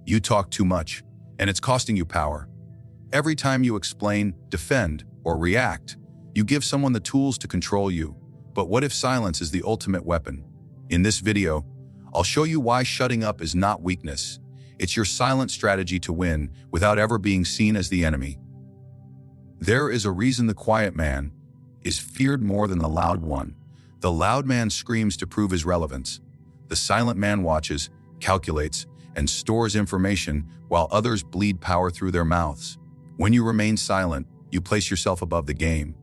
You talk too much, and it's costing you power. Every time you explain, defend, or react, you give someone the tools to control you. But what if silence is the ultimate weapon? In this video, I'll show you why shutting up is not weakness. It's your silent strategy to win without ever being seen as the enemy. There is a reason the quiet man is feared more than the loud one. The loud man screams to prove his relevance. The silent man watches, calculates, and stores information while others bleed power through their mouths. When you remain silent, you place yourself above the game.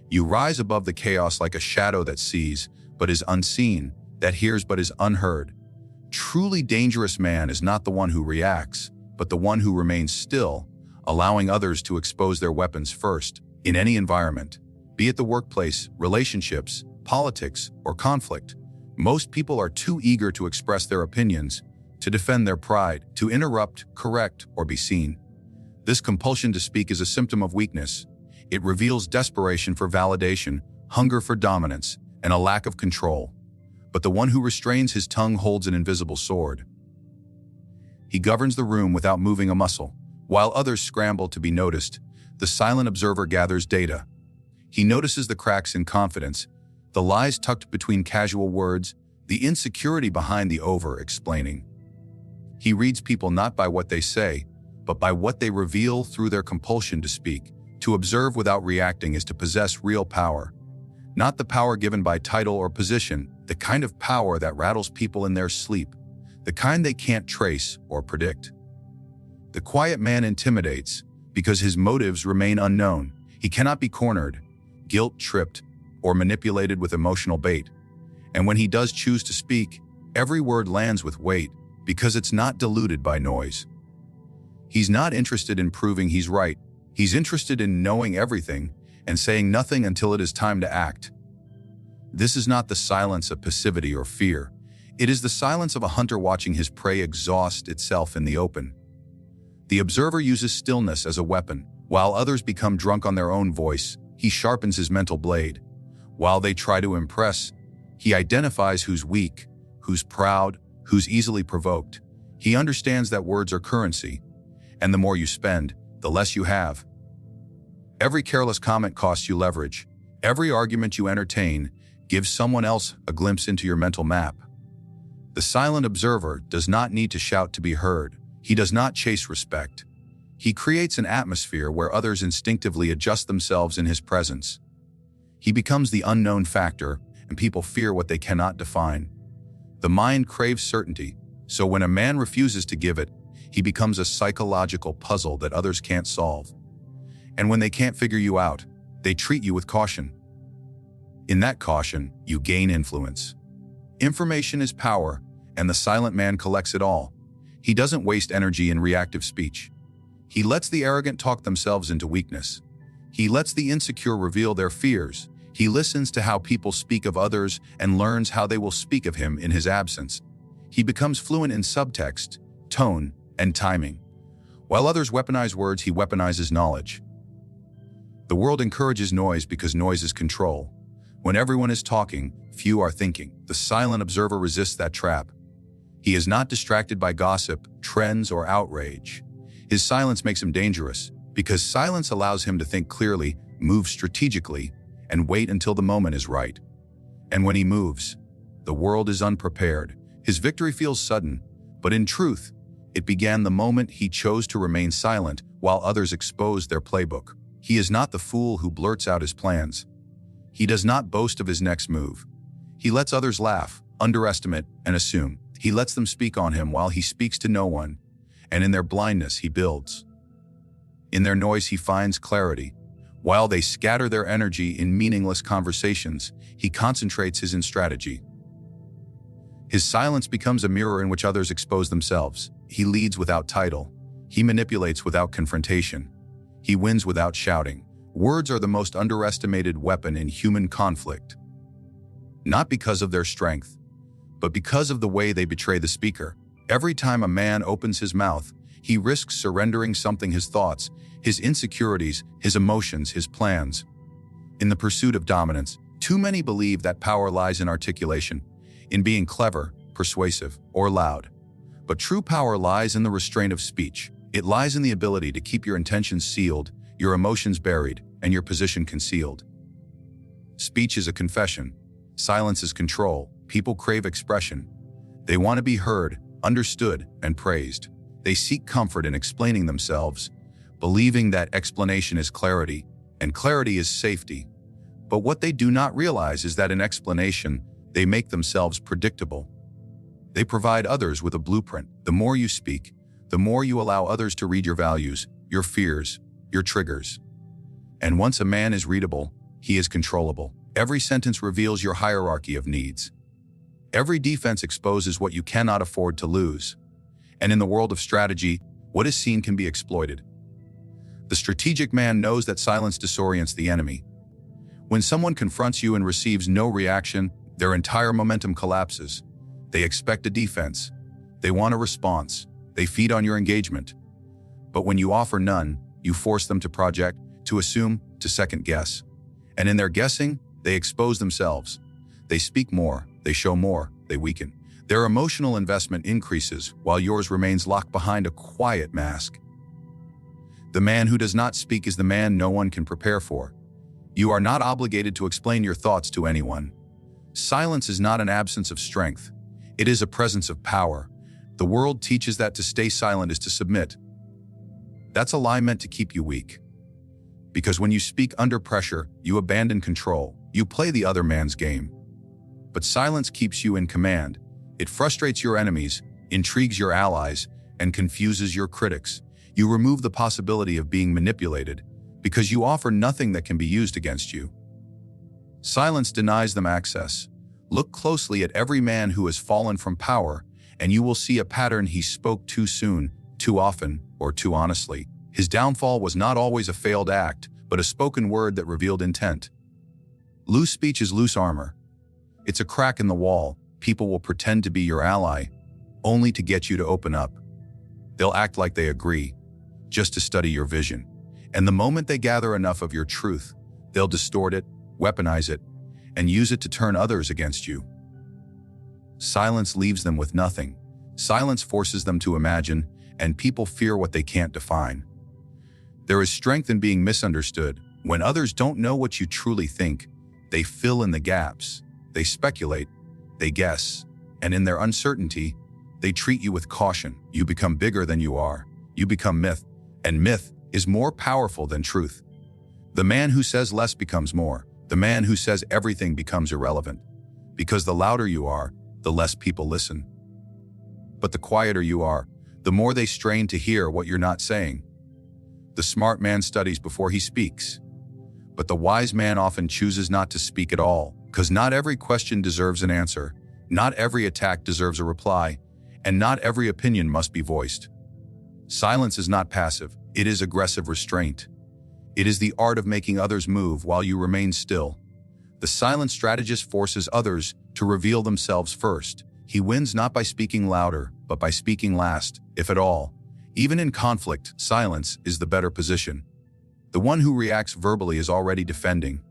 You rise above the chaos like a shadow that sees, but is unseen, that hears but is unheard. Truly dangerous man is not the one who reacts, but the one who remains still, allowing others to expose their weapons first. In any environment, be it the workplace, relationships, politics, or conflict, most people are too eager to express their opinions, to defend their pride, to interrupt, correct, or be seen. This compulsion to speak is a symptom of weakness. It reveals desperation for validation, hunger for dominance, and a lack of control. But the one who restrains his tongue holds an invisible sword. He governs the room without moving a muscle. While others scramble to be noticed, the silent observer gathers data. He notices the cracks in confidence, the lies tucked between casual words, the insecurity behind the over-explaining. He reads people not by what they say, but by what they reveal through their compulsion to speak. To observe without reacting is to possess real power. Not the power given by title or position, the kind of power that rattles people in their sleep, the kind they can't trace or predict. The quiet man intimidates because his motives remain unknown. He cannot be cornered, guilt-tripped, or manipulated with emotional bait. And when he does choose to speak, every word lands with weight because it's not diluted by noise. He's not interested in proving he's right. He's interested in knowing everything and saying nothing until it is time to act. This is not the silence of passivity or fear. It is the silence of a hunter watching his prey exhaust itself in the open. The observer uses stillness as a weapon. While others become drunk on their own voice, he sharpens his mental blade. While they try to impress, he identifies who's weak, who's proud, who's easily provoked. He understands that words are currency, and the more you spend, the less you have. Every careless comment costs you leverage. Every argument you entertain gives someone else a glimpse into your mental map. The silent observer does not need to shout to be heard. He does not chase respect. He creates an atmosphere where others instinctively adjust themselves in his presence. He becomes the unknown factor, and people fear what they cannot define. The mind craves certainty, so when a man refuses to give it, he becomes a psychological puzzle that others can't solve. And when they can't figure you out, they treat you with caution. In that caution, you gain influence. Information is power, and the silent man collects it all. He doesn't waste energy in reactive speech. He lets the arrogant talk themselves into weakness. He lets the insecure reveal their fears. He listens to how people speak of others and learns how they will speak of him in his absence. He becomes fluent in subtext, tone, and timing. While others weaponize words, he weaponizes knowledge. The world encourages noise because noise is control. When everyone is talking, few are thinking. The silent observer resists that trap. He is not distracted by gossip, trends, or outrage. His silence makes him dangerous because silence allows him to think clearly, move strategically, and wait until the moment is right. And when he moves, the world is unprepared. His victory feels sudden, but in truth, it began the moment he chose to remain silent while others exposed their playbook. He is not the fool who blurts out his plans. He does not boast of his next move. He lets others laugh, underestimate, and assume. He lets them speak on him while he speaks to no one, and in their blindness he builds. In their noise he finds clarity. While they scatter their energy in meaningless conversations, he concentrates his in strategy. His silence becomes a mirror in which others expose themselves. He leads without title. He manipulates without confrontation. He wins without shouting. Words are the most underestimated weapon in human conflict. Not because of their strength, but because of the way they betray the speaker. Every time a man opens his mouth, he risks surrendering something: his thoughts, his insecurities, his emotions, his plans. In the pursuit of dominance, too many believe that power lies in articulation, in being clever, persuasive, or loud. But true power lies in the restraint of speech. It lies in the ability to keep your intentions sealed, your emotions buried, and your position concealed. Speech is a confession. Silence is control. People crave expression. They want to be heard, understood, and praised. They seek comfort in explaining themselves, believing that explanation is clarity, and clarity is safety. But what they do not realize is that in explanation, they make themselves predictable. They provide others with a blueprint. The more you speak, the more you allow others to read your values, your fears, your triggers. And once a man is readable, he is controllable. Every sentence reveals your hierarchy of needs. Every defense exposes what you cannot afford to lose. And in the world of strategy, what is seen can be exploited. The strategic man knows that silence disorients the enemy. When someone confronts you and receives no reaction, their entire momentum collapses. They expect a defense. They want a response. They feed on your engagement. But when you offer none, you force them to project, to assume, to second guess. And in their guessing, they expose themselves. They speak more, they show more, they weaken. Their emotional investment increases while yours remains locked behind a quiet mask. The man who does not speak is the man no one can prepare for. You are not obligated to explain your thoughts to anyone. Silence is not an absence of strength. It is a presence of power. The world teaches that to stay silent is to submit. That's a lie meant to keep you weak. Because when you speak under pressure, you abandon control. You play the other man's game. But silence keeps you in command. It frustrates your enemies, intrigues your allies, and confuses your critics. You remove the possibility of being manipulated because you offer nothing that can be used against you. Silence denies them access. Look closely at every man who has fallen from power, and you will see a pattern: he spoke too soon, too often, or too honestly. His downfall was not always a failed act, but a spoken word that revealed intent. Loose speech is loose armor. It's a crack in the wall. People will pretend to be your ally, only to get you to open up. They'll act like they agree, just to study your vision. And the moment they gather enough of your truth, they'll distort it, weaponize it, and use it to turn others against you. Silence leaves them with nothing. Silence forces them to imagine, and people fear what they can't define. There is strength in being misunderstood. When others don't know what you truly think, they fill in the gaps. They speculate, they guess, and in their uncertainty, they treat you with caution. You become bigger than you are. You become myth, and myth is more powerful than truth. The man who says less becomes more. The man who says everything becomes irrelevant. Because the louder you are, the less people listen. But the quieter you are, the more they strain to hear what you're not saying. The smart man studies before he speaks. But the wise man often chooses not to speak at all, because not every question deserves an answer, not every attack deserves a reply, and not every opinion must be voiced. Silence is not passive, it is aggressive restraint. It is the art of making others move while you remain still. The silent strategist forces others to reveal themselves first. He wins not by speaking louder, but by speaking last, if at all. Even in conflict, silence is the better position. The one who reacts verbally is already defending.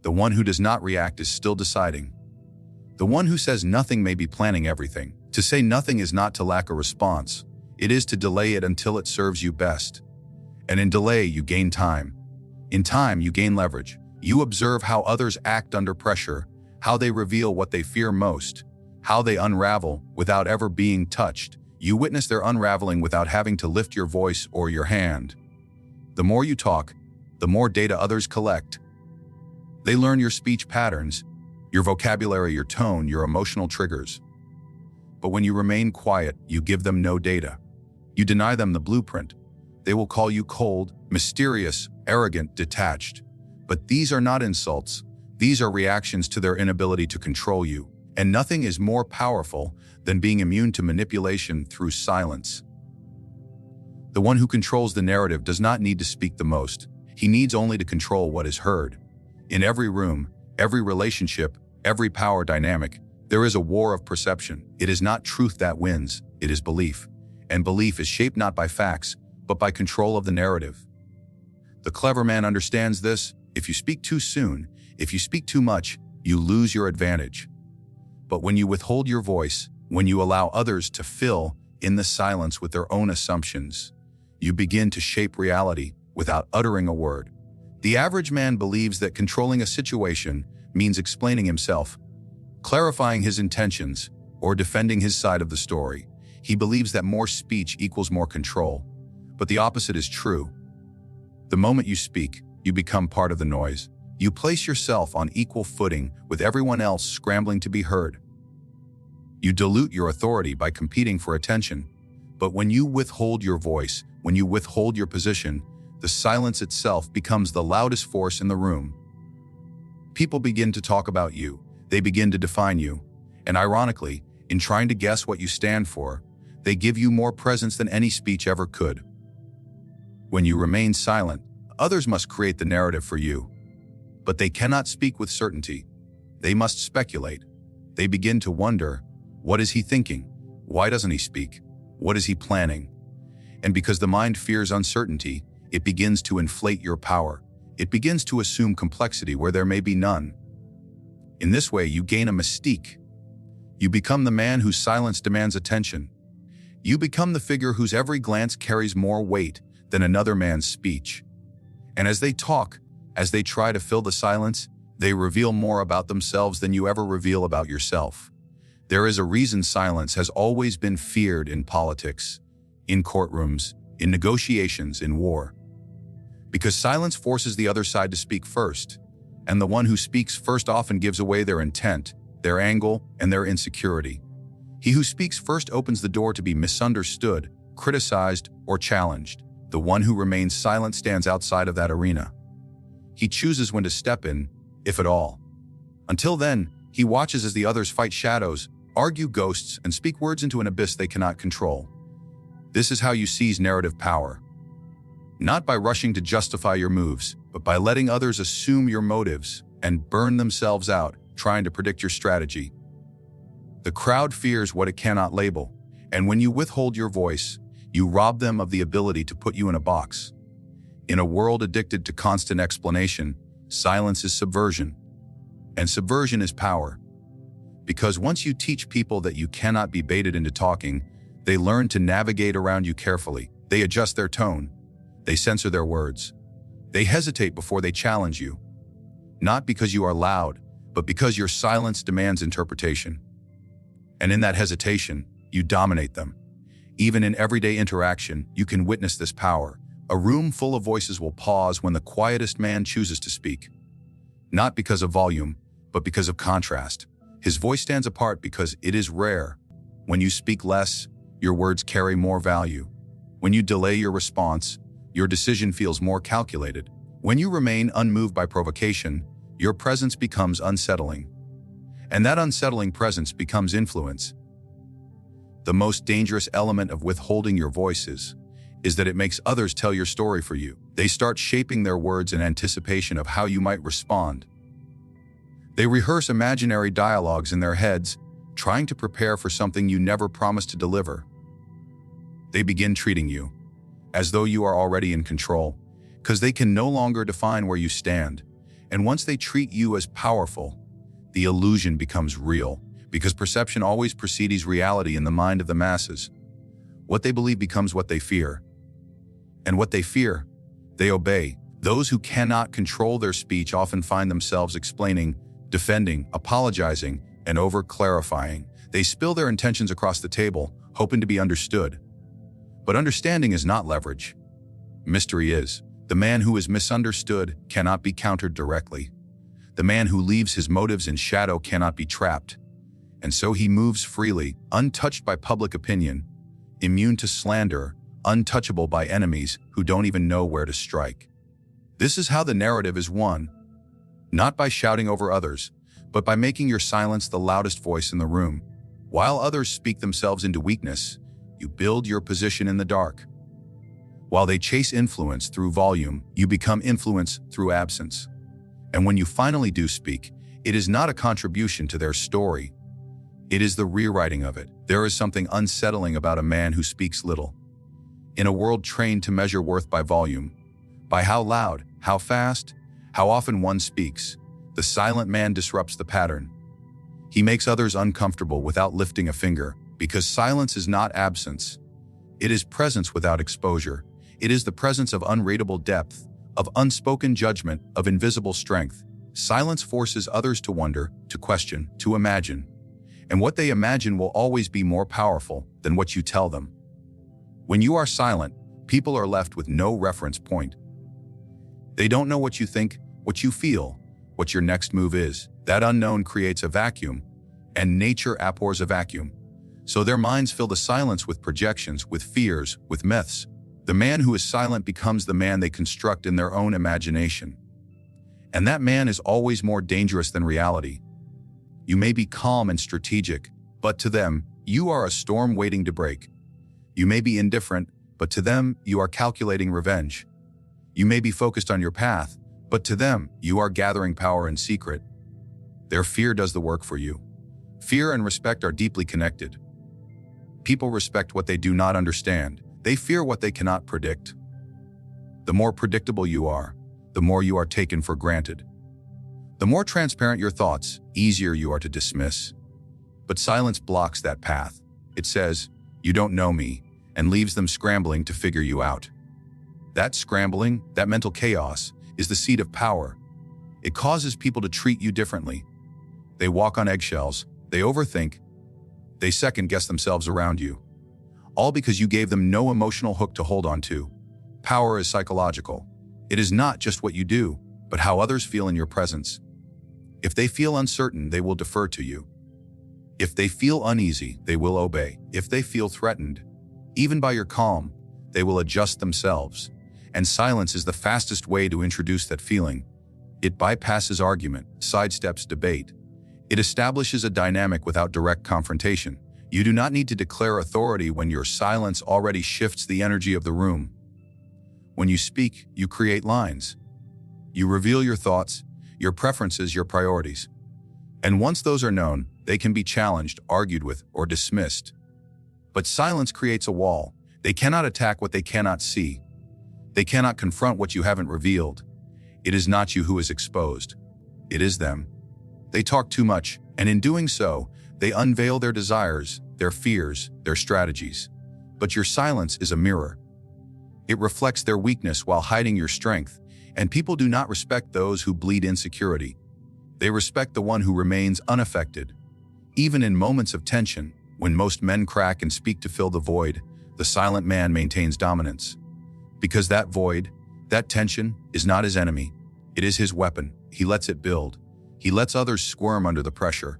The one who does not react is still deciding. The one who says nothing may be planning everything. To say nothing is not to lack a response. It is to delay it until it serves you best. And in delay, you gain time. In time, you gain leverage. You observe how others act under pressure, how they reveal what they fear most, how they unravel without ever being touched. You witness their unraveling without having to lift your voice or your hand. The more you talk, the more data others collect. They learn your speech patterns, your vocabulary, your tone, your emotional triggers. But when you remain quiet, you give them no data. You deny them the blueprint. They will call you cold, mysterious, arrogant, detached. But these are not insults. These are reactions to their inability to control you. And nothing is more powerful than being immune to manipulation through silence. The one who controls the narrative does not need to speak the most. He needs only to control what is heard. In every room, every relationship, every power dynamic, there is a war of perception. It is not truth that wins, it is belief. And belief is shaped not by facts, but by control of the narrative. The clever man understands this. If you speak too soon, if you speak too much, you lose your advantage. But when you withhold your voice, when you allow others to fill, in the silence with their own assumptions. You begin to shape reality without uttering a word. The average man believes that controlling a situation means explaining himself, clarifying his intentions, or defending his side of the story. He believes that more speech equals more control. But the opposite is true. The moment you speak, you become part of the noise. You place yourself on equal footing with everyone else scrambling to be heard. You dilute your authority by competing for attention. But when you withhold your voice, when you withhold your position, the silence itself becomes the loudest force in the room. People begin to talk about you. They begin to define you. And ironically, in trying to guess what you stand for, they give you more presence than any speech ever could. When you remain silent, others must create the narrative for you. But they cannot speak with certainty. They must speculate. They begin to wonder, what is he thinking? Why doesn't he speak? What is he planning? And because the mind fears uncertainty, it begins to inflate your power. It begins to assume complexity where there may be none. In this way, you gain a mystique. You become the man whose silence demands attention. You become the figure whose every glance carries more weight than another man's speech. And as they talk, as they try to fill the silence, they reveal more about themselves than you ever reveal about yourself. There is a reason silence has always been feared in politics, in courtrooms, in negotiations, in war. Because silence forces the other side to speak first, and the one who speaks first often gives away their intent, their angle, and their insecurity. He who speaks first opens the door to be misunderstood, criticized, or challenged. The one who remains silent stands outside of that arena. He chooses when to step in, if at all. Until then, he watches as the others fight shadows, argue ghosts, and speak words into an abyss they cannot control. This is how you seize narrative power. Not by rushing to justify your moves, but by letting others assume your motives and burn themselves out, trying to predict your strategy. The crowd fears what it cannot label, and when you withhold your voice, you rob them of the ability to put you in a box. In a world addicted to constant explanation, silence is subversion. And subversion is power. Because once you teach people that you cannot be baited into talking, they learn to navigate around you carefully. They adjust their tone. They censor their words. They hesitate before they challenge you. Not because you are loud, but because your silence demands interpretation. And in that hesitation, you dominate them. Even in everyday interaction, you can witness this power. A room full of voices will pause when the quietest man chooses to speak. Not because of volume, but because of contrast. His voice stands apart because it is rare. When you speak less, your words carry more value. When you delay your response, your decision feels more calculated. When you remain unmoved by provocation, your presence becomes unsettling. And that unsettling presence becomes influence. The most dangerous element of withholding your voices is that it makes others tell your story for you. They start shaping their words in anticipation of how you might respond. They rehearse imaginary dialogues in their heads, trying to prepare for something you never promised to deliver. They begin treating you as though you are already in control, because they can no longer define where you stand. And once they treat you as powerful, the illusion becomes real, because perception always precedes reality in the mind of the masses. What they believe becomes what they fear. And what they fear, they obey. Those who cannot control their speech often find themselves explaining, defending, apologizing, and over-clarifying. They spill their intentions across the table, hoping to be understood. But understanding is not leverage. Mystery is. The man who is misunderstood cannot be countered directly. The man who leaves his motives in shadow cannot be trapped. And so he moves freely, untouched by public opinion, immune to slander, untouchable by enemies who don't even know where to strike. This is how the narrative is won. Not by shouting over others, but by making your silence the loudest voice in the room. While others speak themselves into weakness, you build your position in the dark. While they chase influence through volume, you become influence through absence. And when you finally do speak, it is not a contribution to their story. It is the rewriting of it. There is something unsettling about a man who speaks little. In a world trained to measure worth by volume, by how loud, how fast, how often one speaks, the silent man disrupts the pattern. He makes others uncomfortable without lifting a finger, Because silence is not absence. It is presence without exposure. It is the presence of unreadable depth, of unspoken judgment, of invisible strength. Silence forces others to wonder, to question, to imagine. And what they imagine will always be more powerful than what you tell them. When you are silent, people are left with no reference point. They don't know what you think, what you feel, what your next move is. That unknown creates a vacuum, and nature abhors a vacuum. So their minds fill the silence with projections, with fears, with myths. The man who is silent becomes the man they construct in their own imagination. And that man is always more dangerous than reality. You may be calm and strategic, but to them, you are a storm waiting to break. You may be indifferent, but to them, you are calculating revenge. You may be focused on your path, but to them, you are gathering power in secret. Their fear does the work for you. Fear and respect are deeply connected. People respect what they do not understand. They fear what they cannot predict. The more predictable you are, the more you are taken for granted. The more transparent your thoughts, easier you are to dismiss. But silence blocks that path. It says, "You don't know me," and leaves them scrambling to figure you out. That scrambling, that mental chaos, is the seed of power. It causes people to treat you differently. They walk on eggshells, they overthink, they second-guess themselves around you. All because you gave them no emotional hook to hold on to. Power is psychological. It is not just what you do, but how others feel in your presence. If they feel uncertain, they will defer to you. If they feel uneasy, they will obey. If they feel threatened, even by your calm, they will adjust themselves. And silence is the fastest way to introduce that feeling. It bypasses argument, sidesteps debate. It establishes a dynamic without direct confrontation. You do not need to declare authority when your silence already shifts the energy of the room. When you speak, you create lines. You reveal your thoughts, your preferences, your priorities. And once those are known, they can be challenged, argued with, or dismissed. But silence creates a wall. They cannot attack what they cannot see. They cannot confront what you haven't revealed. It is not you who is exposed. It is them. They talk too much, and in doing so, they unveil their desires, their fears, their strategies. But your silence is a mirror. It reflects their weakness while hiding your strength, and people do not respect those who bleed insecurity. They respect the one who remains unaffected. Even in moments of tension, when most men crack and speak to fill the void, the silent man maintains dominance. Because that void, that tension, is not his enemy. It is his weapon. He lets it build. He lets others squirm under the pressure.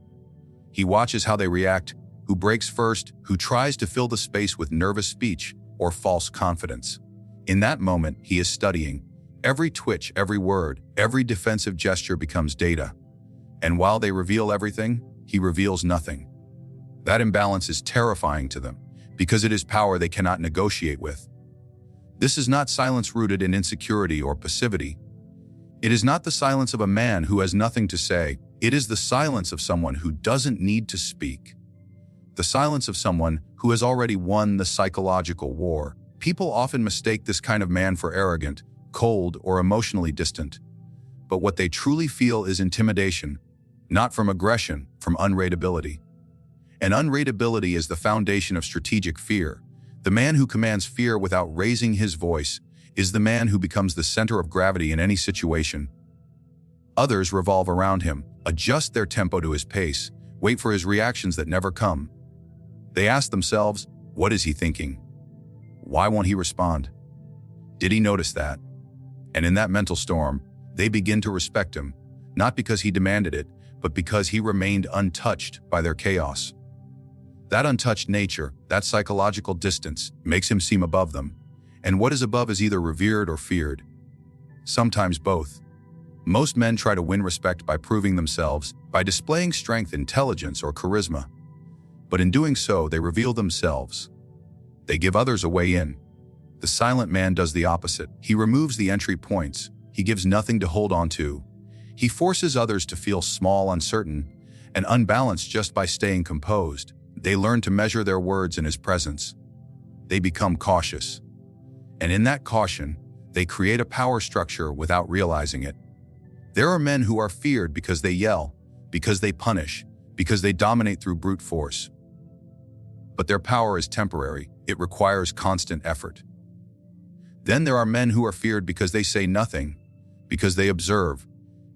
He watches how they react, who breaks first, who tries to fill the space with nervous speech or false confidence. In that moment, he is studying. Every twitch, every word, every defensive gesture becomes data. And while they reveal everything, he reveals nothing. That imbalance is terrifying to them, because it is power they cannot negotiate with. This is not silence rooted in insecurity or passivity. It is not the silence of a man who has nothing to say. It is the silence of someone who doesn't need to speak. The silence of someone who has already won the psychological war. People often mistake this kind of man for arrogant, cold, or emotionally distant. But what they truly feel is intimidation, not from aggression, from unreadability. And unreadability is the foundation of strategic fear. The man who commands fear without raising his voice is the man who becomes the center of gravity in any situation. Others revolve around him, adjust their tempo to his pace, wait for his reactions that never come. They ask themselves, what is he thinking? Why won't he respond? Did he notice that? And in that mental storm, they begin to respect him, not because he demanded it, but because he remained untouched by their chaos. That untouched nature, that psychological distance, makes him seem above them. And what is above is either revered or feared. Sometimes both. Most men try to win respect by proving themselves, by displaying strength, intelligence, or charisma. But in doing so, they reveal themselves. They give others a way in. The silent man does the opposite. He removes the entry points. He gives nothing to hold on to. He forces others to feel small, uncertain, and unbalanced just by staying composed. They learn to measure their words in his presence. They become cautious. And in that caution, they create a power structure without realizing it. There are men who are feared because they yell, because they punish, because they dominate through brute force. but their power is temporary. It requires constant effort. Then there are men who are feared because they say nothing, because they observe,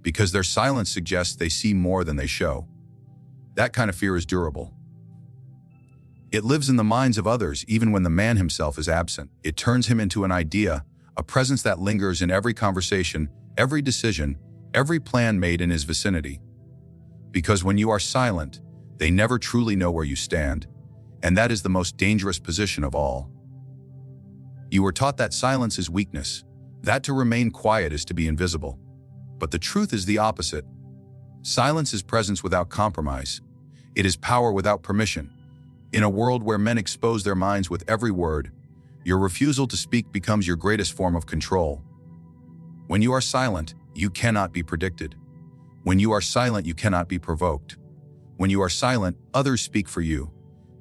because their silence suggests they see more than they show. That kind of fear is durable. It lives in the minds of others even when the man himself is absent. It turns him into an idea, a presence that lingers in every conversation, every decision, every plan made in his vicinity. Because when you are silent, they never truly know where you stand, and that is the most dangerous position of all. You were taught that silence is weakness, that to remain quiet is to be invisible. But the truth is the opposite. Silence is presence without compromise. It is power without permission. In a world where men expose their minds with every word, your refusal to speak becomes your greatest form of control. When you are silent, you cannot be predicted. When you are silent, you cannot be provoked. When you are silent, others speak for you,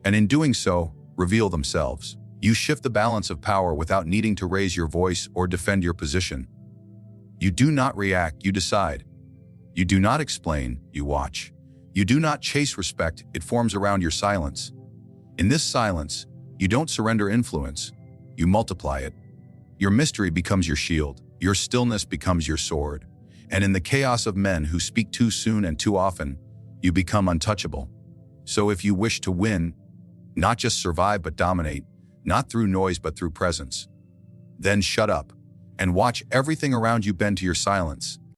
and in doing so, reveal themselves. You shift the balance of power without needing to raise your voice or defend your position. You do not react, you decide. You do not explain, you watch. You do not chase respect, it forms around your silence. In this silence, you don't surrender influence, you multiply it. Your mystery becomes your shield, your stillness becomes your sword. And in the chaos of men who speak too soon and too often, you become untouchable. So if you wish to win, not just survive but dominate, not through noise but through presence, then shut up and watch everything around you bend to your silence.